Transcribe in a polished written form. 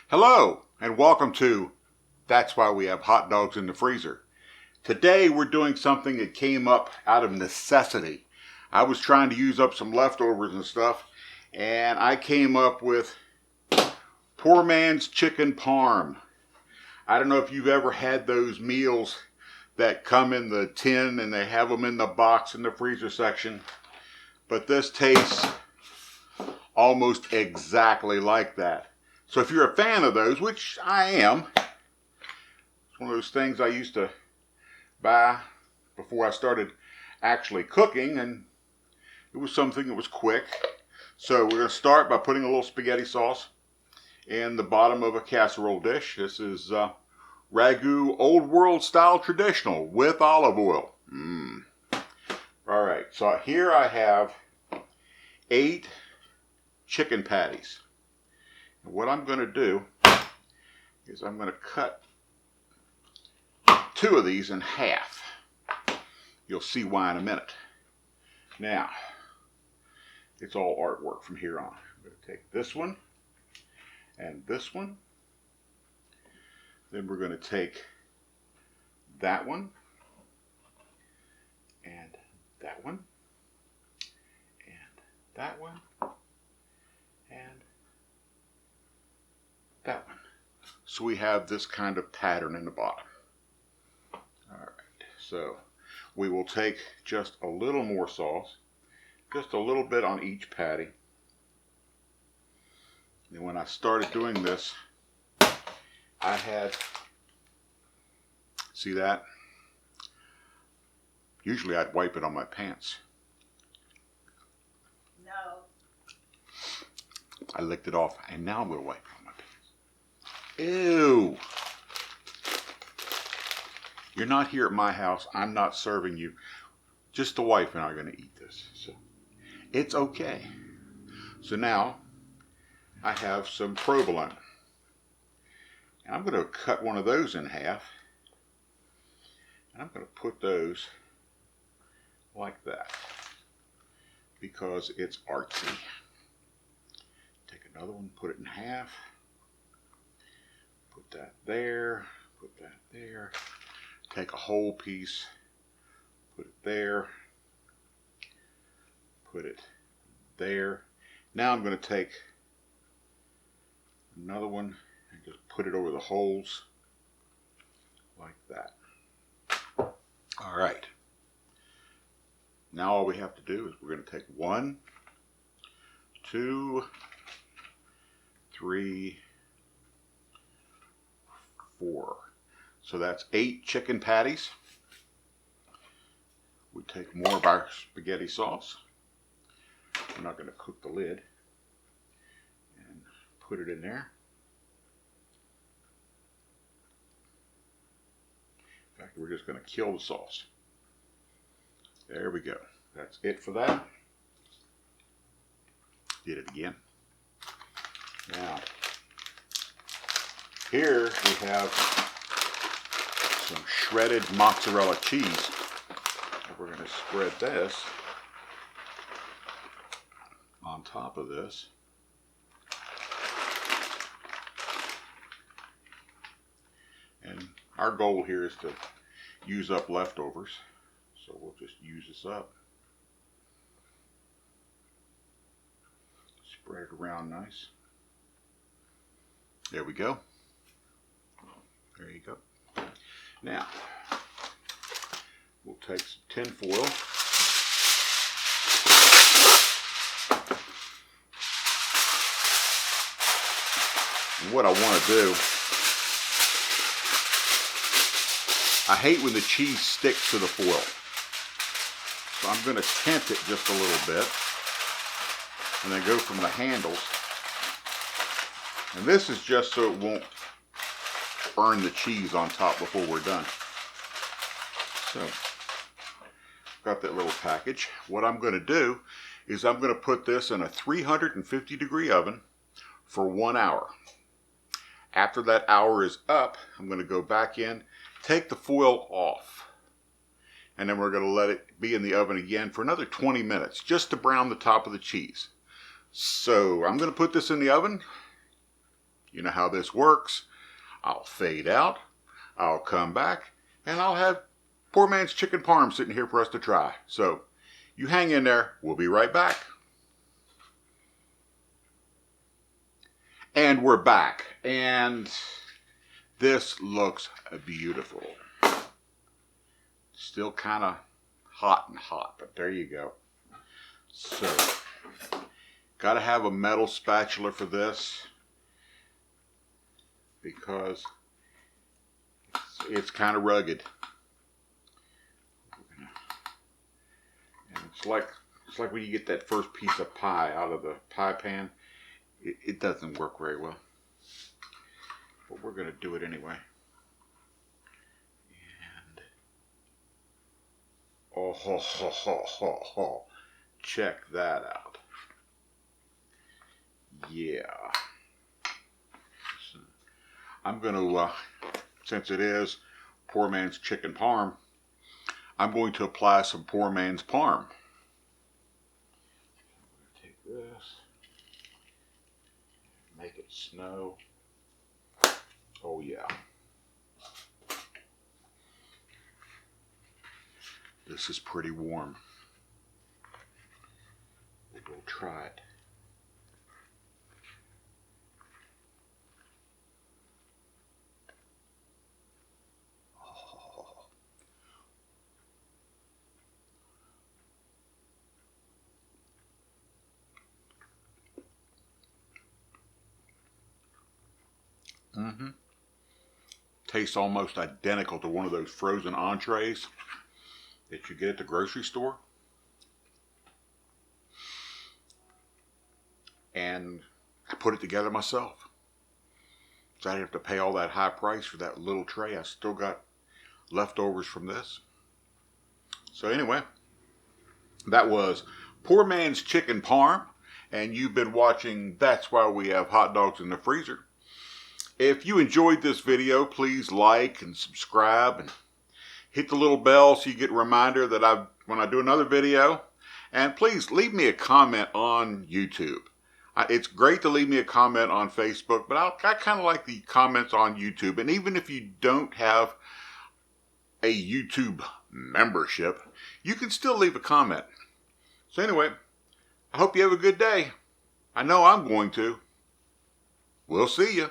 Hello, and welcome to That's Why We Have Hot Dogs in the Freezer. Today we're doing something that came up out of necessity. I was trying to use up some leftovers and stuff, and I came up with poor man's chicken parm. I don't know if you've ever had those meals that come in the tin and they have them in the box in the freezer section, but this tastes almost exactly like that. So if you're a fan of those, which I am, it's one of those things I used to buy before I started actually cooking, and it was something that was quick. So we're going to start by putting a little spaghetti sauce in the bottom of a casserole dish. This is Ragu Old World Style Traditional with olive oil. Alright, so here I have 8 chicken patties. And what I'm going to do is I'm going to cut 2 of these in half. You'll see why in a minute. Now, it's all artwork from here on. I'm going to take this one and this one. Then we're going to take that one and that one and that one and that one. So we have this kind of pattern in the bottom. Alright, so we will take just a little more sauce, just a little bit on each patty. And when I started doing this, I had, see that? Usually I'd wipe it on my pants. No. I licked it off, and now I'm going to wipe it on my pants. Ew! You're not here at my house. I'm not serving you. Just the wife and I are going to eat this. So it's okay. So now I have some provolone. And I'm going to cut one of those in half. And I'm going to put those like that, because it's artsy. Take another one, put it in half. Put that there, put that there. Take a whole piece, put it there, put it there. Now I'm going to take another one and just put it over the holes like that. All right. Now all we have to do is we're going to take 1, 2, 3, 4. So that's 8 chicken patties. We take more of our spaghetti sauce. We're not going to cook the lid. And put it in there. In fact, we're just going to kill the sauce. There we go. That's it for that. Did it again. Now, here we have some shredded mozzarella cheese. And we're going to spread this on top of this. And our goal here is to use up leftovers. So we'll just use this up. Spread it around nice. There we go. There you go. Now, we'll take some tin foil. And what I want to do, I hate when the cheese sticks to the foil. So I'm going to tent it just a little bit, and then go from the handles. And this is just so it won't burn the cheese on top before we're done. So, got that little package. What I'm going to do is I'm going to put this in a 350-degree oven for 1 hour. After that hour is up, I'm going to go back in, take the foil off, and then we're going to let it be in the oven again for another 20 minutes just to brown the top of the cheese. So I'm going to put this in the oven. You know how this works. I'll fade out, I'll come back, and I'll have poor man's chicken parm sitting here for us to try. So you hang in there, we'll be right back. And we're back, and this looks beautiful. Still kind of hot, but there you go. So, got to have a metal spatula for this because it's kind of rugged. And it's like when you get that first piece of pie out of the pie pan. It doesn't work very well, but we're going to do it anyway. And oh, ho, ho, ho, ho, ho. Check that out. Yeah. So I'm going to, since it is poor man's chicken parm, I'm going to apply some poor man's parm. Take this. Make it snow. Oh yeah. This is pretty warm. We'll try it. Oh. Tastes almost identical to one of those frozen entrees that you get at the grocery store. And I put it together myself. So I didn't have to pay all that high price for that little tray. I still got leftovers from this. So anyway, that was Poor Man's Chicken Parm. And you've been watching That's Why We Have Hot Dogs in the Freezer. If you enjoyed this video, please like and subscribe and hit the little bell so you get a reminder that when I do another video. And please leave me a comment on YouTube. It's great to leave me a comment on Facebook, but I kind of like the comments on YouTube. And even if you don't have a YouTube membership, you can still leave a comment. So anyway, I hope you have a good day. I know I'm going to. We'll see you.